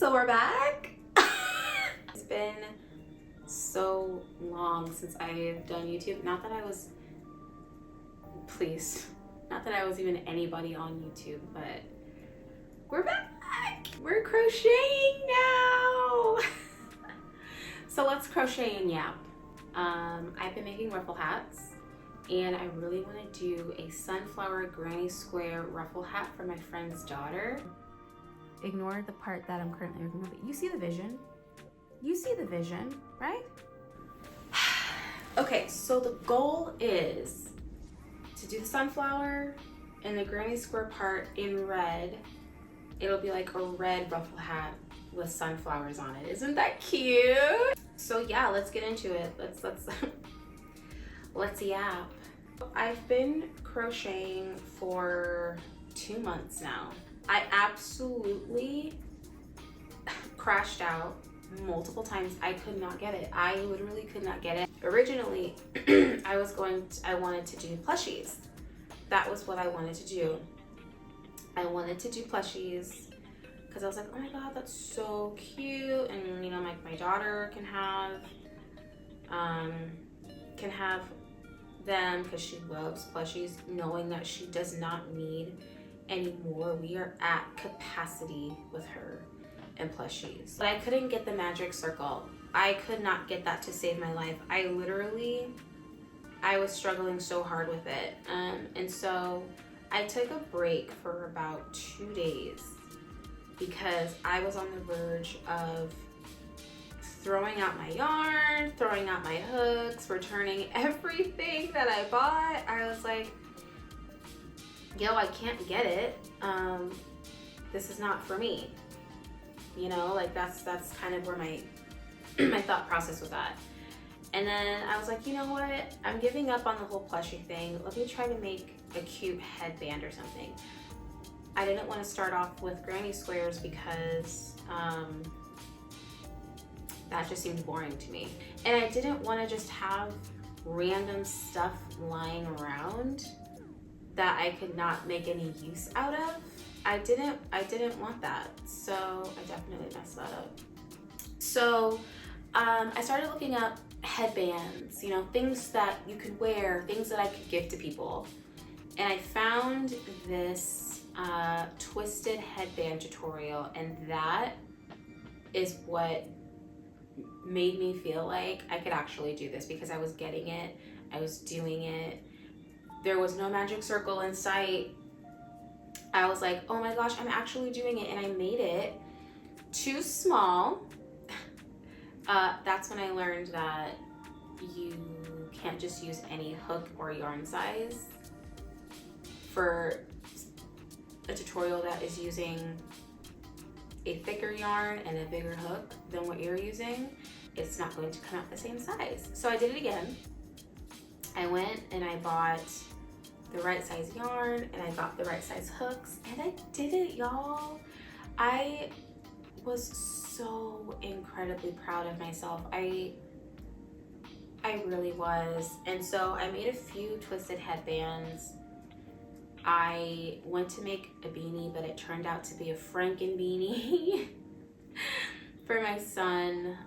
So we're back. It's been so long since I've done YouTube. Not that I was, please, not that I was even anybody on YouTube, but we're back. We're crocheting now. So let's crochet and yap. I've been making ruffle hats, and I really want to do a sunflower granny square ruffle hat for my friend's daughter. Ignore the part that I'm currently working on, but you see the vision? You see the vision, right? Okay, so the goal is to do the sunflower and the granny square part in red. It'll be like a red ruffle hat with sunflowers on it. Isn't that cute? So yeah, let's get into it. Let's yap. I've been crocheting for 2 months now. I absolutely crashed out multiple times. I could not get it. I literally could not get it. Originally, I wanted to do plushies. That was what I wanted to do. I wanted to do plushies because I was like, oh my god, that's so cute, and you know, my daughter can have them because she loves plushies, knowing that she does not need anymore. We are at capacity with her and plushies. But I couldn't get the magic circle. I could not get that to save my life. I was struggling so hard with it. And so I took a break for about 2 days because I was on the verge of throwing out my yarn, throwing out my hooks, returning everything that I bought. I was like, yo, I can't get it. This is not for me. You know, like that's kind of where my my thought process was at. And then I was like, you know what? I'm giving up on the whole plushie thing. Let me try to make a cute headband or something. I didn't want to start off with granny squares because that just seemed boring to me. And I didn't want to just have random stuff lying around that I could not make any use out of. I didn't want that. So I definitely messed that up. So I started looking up headbands, you know, things that you could wear, things that I could give to people. And I found this twisted headband tutorial, and that is what made me feel like I could actually do this, because I was getting it, I was doing it. There was no magic circle in sight. I was like, oh my gosh, I'm actually doing it, and I made it too small. That's when I learned that you can't just use any hook or yarn size for a tutorial that is using a thicker yarn and a bigger hook than what you're using. It's not going to come out the same size. So I did it again. I went and I bought the right size yarn, and I got the right size hooks, and I did it, y'all. I was so incredibly proud of myself. I really was. And so I made a few twisted headbands. I went to make a beanie, but it turned out to be a Franken beanie for my son.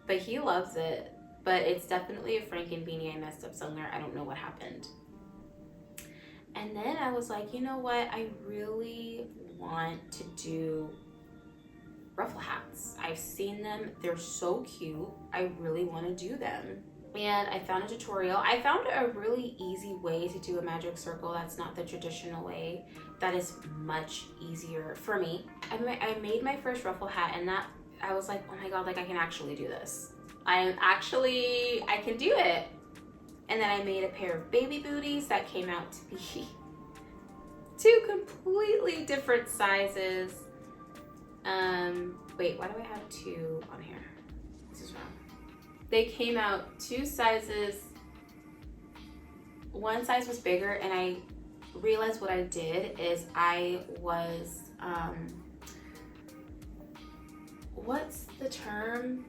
But he loves it. But it's definitely a Franken beanie. I messed up somewhere. I don't know what happened. And then I was like, you know what? I really want to do ruffle hats. I've seen them. They're so cute. I really want to do them. And I found a tutorial. I found a really easy way to do a magic circle that's not the traditional way. That is much easier for me. I made my first ruffle hat, and that I was like, oh my god, like I can actually do this. I can do it. And then I made a pair of baby booties that came out to be 2 completely different sizes. Wait, why do I have 2 on here? This is wrong. They came out 2 sizes. One size was bigger, and I realized what I did is I was, what's the term?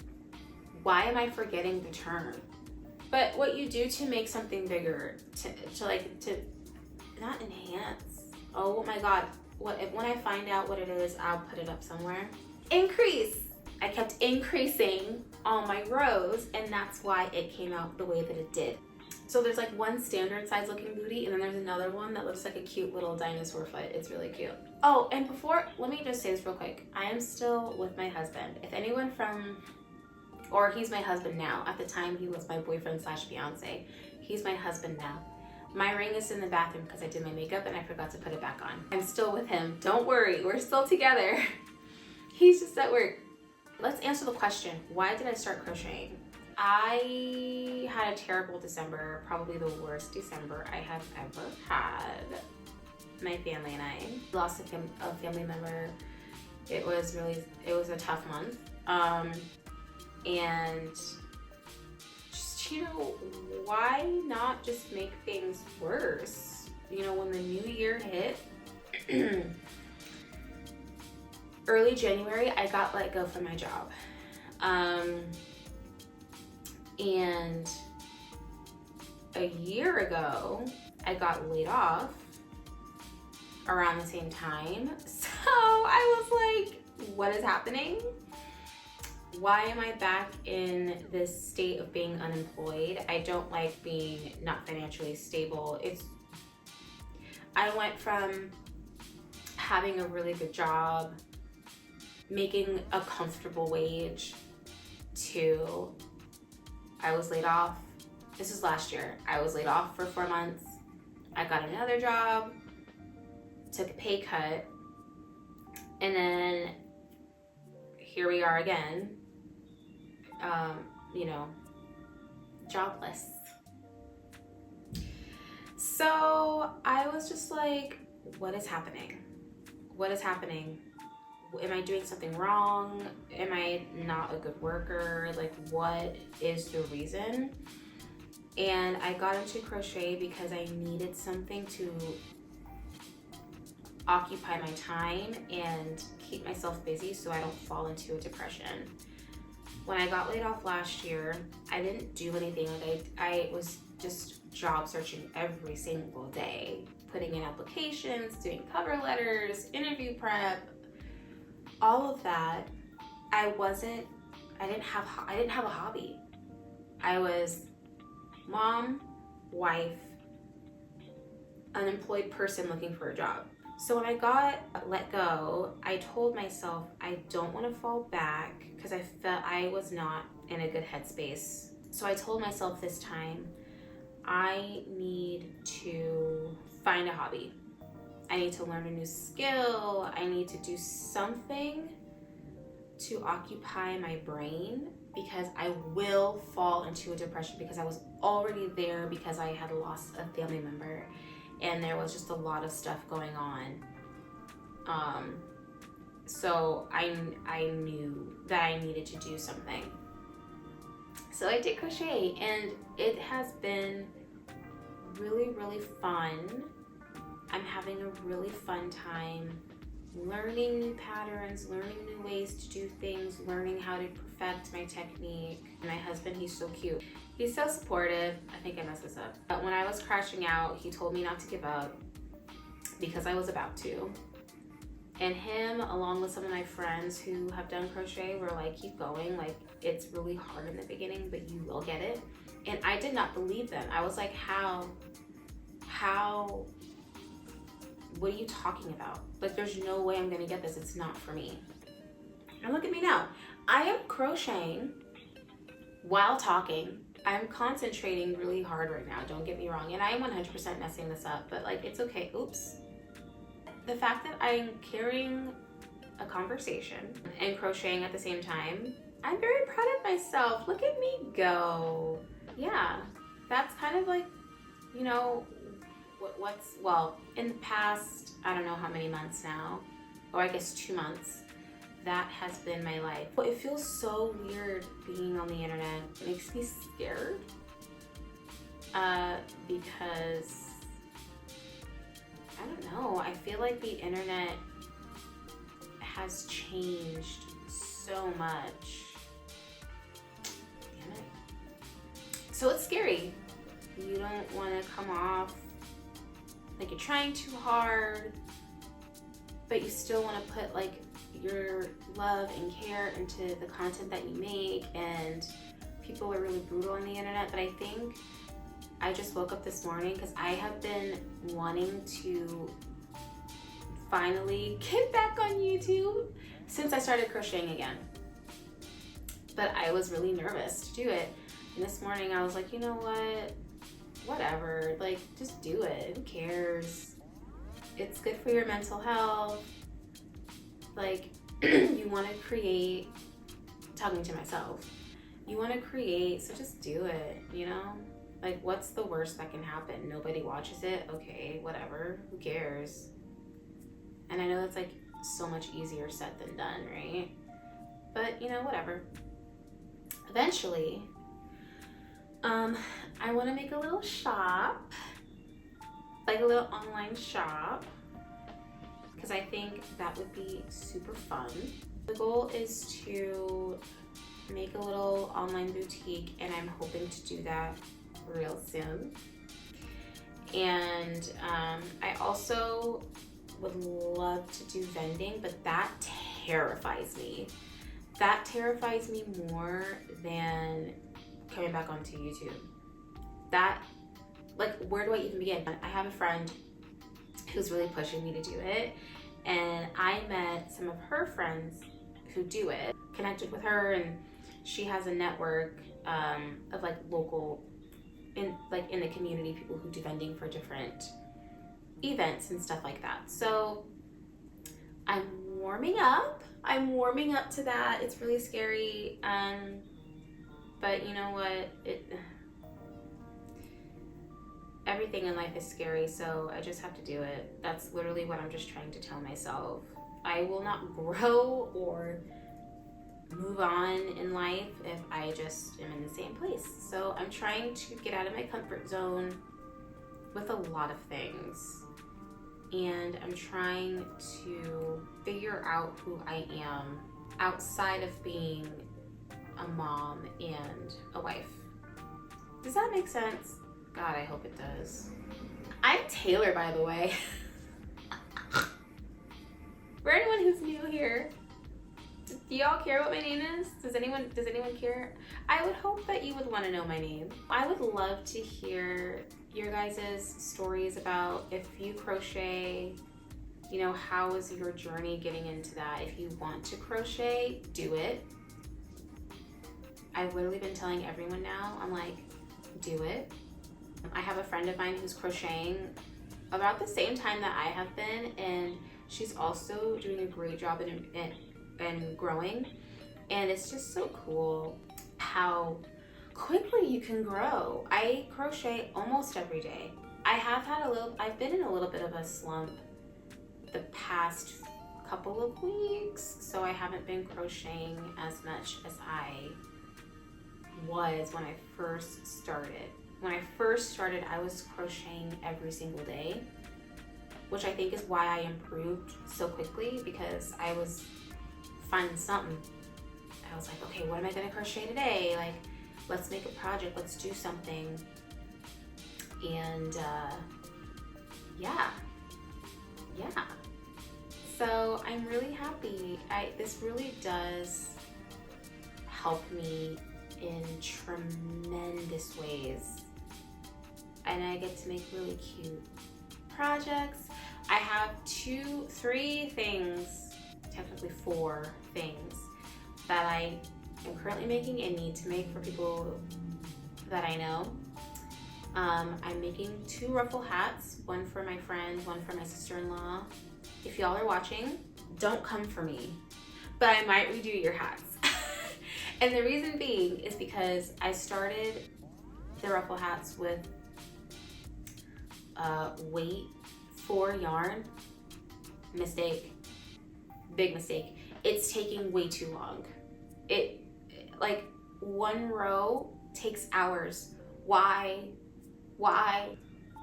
Why am I forgetting the term? But what you do to make something bigger, to not enhance. Oh my god, when I find out what it is, I'll put it up somewhere. increase. I kept increasing all my rows, and that's why it came out the way that it did. So there's like one standard size looking booty, and then there's another one that looks like a cute little dinosaur foot. It's really cute. Oh, and let me just say this real quick. I am still with my husband. If anyone or he's my husband now. At the time, he was my boyfriend / fiance. He's my husband now. My ring is in the bathroom because I did my makeup and I forgot to put it back on. I'm still with him. Don't worry, we're still together. He's just at work. Let's answer the question, why did I start crocheting? I had a terrible December, probably the worst December I have ever had. My family and I lost a family member. It was a tough month. And just, why not just make things worse? When the new year hit, early January, I got let go from my job. And a year ago, I got laid off around the same time. So I was like, what is happening? Why am I back in this state of being unemployed? I don't like being not financially stable. I went from having a really good job, making a comfortable wage, to I was laid off. This was last year. I was laid off for 4 months. I got another job, took a pay cut, and then here we are again, jobless. So I was just like, what is happening? What is happening? Am I doing something wrong? Am I not a good worker? Like, what is the reason? And I got into crochet because I needed something to occupy my time and keep myself busy so I don't fall into a depression. When I got laid off last year, I didn't do anything. I was just job searching every single day, putting in applications, doing cover letters, interview prep, all of that. I didn't have a hobby. I was mom, wife, unemployed person looking for a job. So when I got let go, I told myself I don't want to fall back because I felt I was not in a good headspace. So I told myself this time, I need to find a hobby. I need to learn a new skill. I need to do something to occupy my brain because I will fall into a depression because I was already there because I had lost a family member and there was just a lot of stuff going on. So I knew that I needed to do something. So I did crochet and it has been really, really fun. I'm having a really fun time learning new patterns, learning new ways to do things, learning how to perfect my technique. My husband, he's so cute. He's so supportive. I think I messed this up. But when I was crashing out, he told me not to give up because I was about to. And him, along with some of my friends who have done crochet, were like, keep going. Like, it's really hard in the beginning, but you will get it. And I did not believe them. I was like, how, what are you talking about? Like, there's no way I'm gonna get this. It's not for me. And look at me now. I am crocheting while talking. I'm concentrating really hard right now, don't get me wrong. And I am 100% messing this up, but like, it's okay. Oops. The fact that I'm carrying a conversation and crocheting at the same time, I'm very proud of myself. Look at me go. Yeah, that's kind of like, you know, well, in the past, I don't know how many months now, or I guess 2 months, that has been my life. It feels so weird being on the internet. It makes me scared because, I don't know, I feel like the internet has changed so much. Damn it. So it's scary. You don't want to come off like you're trying too hard, but you still want to put like your love and care into the content that you make, and people are really brutal on the internet. But I think I just woke up this morning because I have been wanting to finally get back on YouTube since I started crocheting again. But I was really nervous to do it. And this morning I was like, you know what? Whatever, like, just do it. Who cares? It's good for your mental health. Like, you want to create, talking to myself, you want to create, so just do it, you know? Like, what's the worst that can happen? Nobody watches it? Okay, whatever. Who cares? And I know that's like so much easier said than done, right? But, you know, whatever. Eventually, I want to make a little shop, like a little online shop, because I think that would be super fun. The goal is to make a little online boutique, and I'm hoping to do that real soon. And I also would love to do vending, but that terrifies me. That terrifies me more than coming back onto YouTube. That, like, where do I even begin? I have a friend who's really pushing me to do it, and I met some of her friends who do it, connected with her, and she has a network of like local, in the community, people who do vending for different events and stuff like that. So I'm warming up to that. It's really scary, but you know what, everything in life is scary, so I just have to do it. That's literally what I'm just trying to tell myself. I will not grow or move on in life if I just am in the same place. So I'm trying to get out of my comfort zone with a lot of things, and I'm trying to figure out who I am outside of being a mom and a wife. Does that make sense? God, I hope it does. I'm Taylor, by the way. For anyone who's new here, do y'all care what my name is? Does anyone care? I would hope that you would want to know my name. I would love to hear your guys' stories about if you crochet, you know, how was your journey getting into that? If you want to crochet, do it. I've literally been telling everyone now, I'm like, do it. I have a friend of mine who's crocheting about the same time that I have been, and she's also doing a great job in growing. And it's just so cool how quickly you can grow. I crochet almost every day. I've been in a little bit of a slump the past couple of weeks, so I haven't been crocheting as much as I was when I first started. When I first started, I was crocheting every single day, which I think is why I improved so quickly, because I was finding something. I was like, okay, what am I gonna crochet today? Like, let's make a project, let's do something. And yeah. So I'm really happy. This really does help me in tremendous ways. And I get to make really cute projects. I have 3 things, technically 4 things, that I am currently making and need to make for people that I know. I'm making 2 ruffle hats, one for my friend, one for my sister-in-law. If y'all are watching, don't come for me, but I might redo your hats. And the reason being is because I started the ruffle hats with weight 4 yarn. Mistake. Big mistake. It's taking way too long. Like, 1 row takes hours. Why?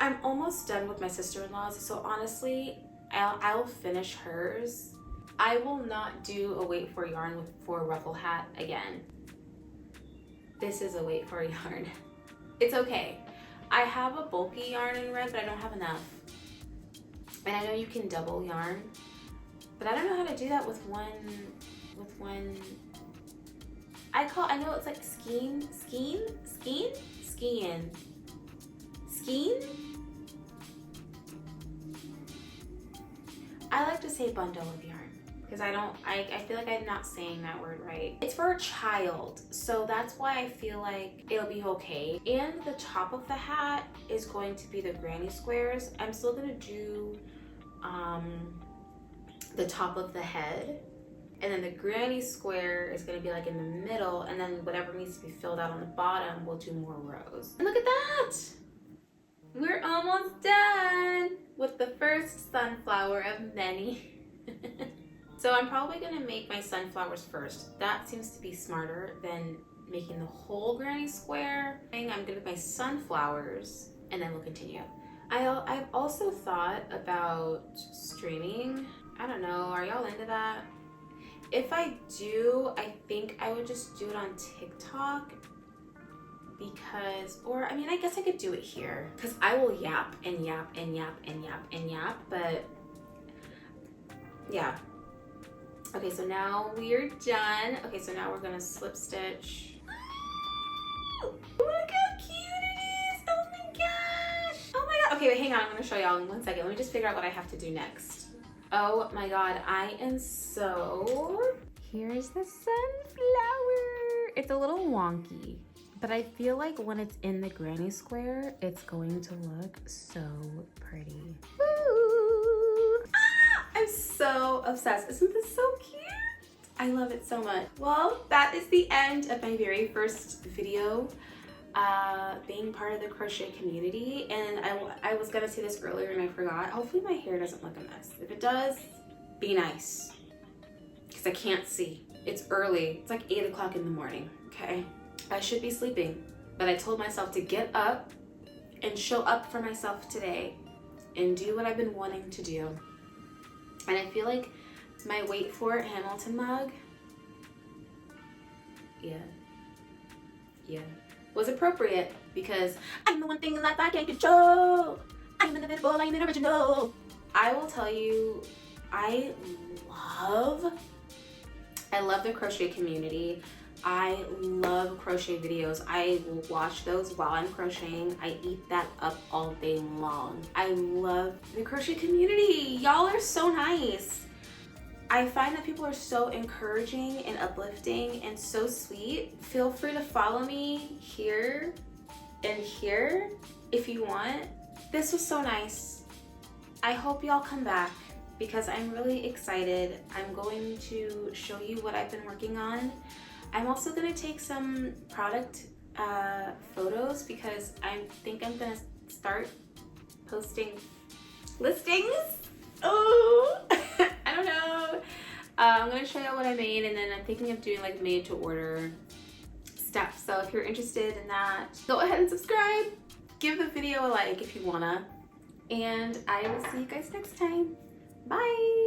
I'm almost done with my sister-in-law's, so honestly, I'll finish hers. I will not do a weight 4 yarn for a ruffle hat again. This is a weight 4 yarn. It's okay. I have a bulky yarn in red, but I don't have enough. And I know you can double yarn, But I don't know how to do that with one, I know it's like skiing. I like to say bundle of yarn because I feel like I'm not saying that word right. It's for a child, so that's why I feel like it'll be okay. And the top of the hat is going to be the granny squares. I'm still gonna do the top of the head, and then the granny square is gonna be like in the middle, and then whatever needs to be filled out on the bottom, we'll do more rows. And look at that! We're almost done with the first sunflower of many. So I'm probably gonna make my sunflowers first. That seems to be smarter than making the whole granny square. I'm gonna make my sunflowers and then we'll continue. I've also thought about streaming. I don't know, are y'all into that? If I do, I think I would just do it on TikTok because, or I mean, I guess I could do it here because I will yap and yap and yap and yap and yap, but yeah. Okay, so now we're done. Okay, so now we're gonna slip stitch. Look how cute it is! Oh my gosh! Oh my god! Okay, wait, hang on. I'm gonna show y'all in 1 second. Let me just figure out what I have to do next. Oh my god, I am so... Here's the sunflower. It's a little wonky, but I feel like when it's in the granny square, it's going to look so pretty. Woo! Ah, I'm so obsessed. Isn't this so cute? I love it so much. Well, that is the end of my very first video being part of the crochet community. And I was gonna say this earlier and I forgot. Hopefully my hair doesn't look a mess. If it does, be nice. Because I can't see. It's early. It's like 8 o'clock in the morning, okay? I should be sleeping, but I told myself to get up and show up for myself today and do what I've been wanting to do. And I feel like my Wait For It Hamilton mug, yeah, was appropriate because I'm the one thing in life I can't control. I'm inevitable, I'm original. I will tell you, I love the crochet community. I love crochet videos. I will watch those while I'm crocheting. I eat that up all day long. I love the crochet community. Y'all are so nice. I find that people are so encouraging and uplifting and so sweet. Feel free to follow me here and here if you want. This was so nice. I hope y'all come back because I'm really excited. I'm going to show you what I've been working on. I'm also gonna take some product photos because I think I'm gonna start posting listings. Oh, I don't know. I'm gonna show you what I made, and then I'm thinking of doing like made to order stuff. So if you're interested in that, go ahead and subscribe. Give the video a like if you wanna. And I will see you guys next time. Bye.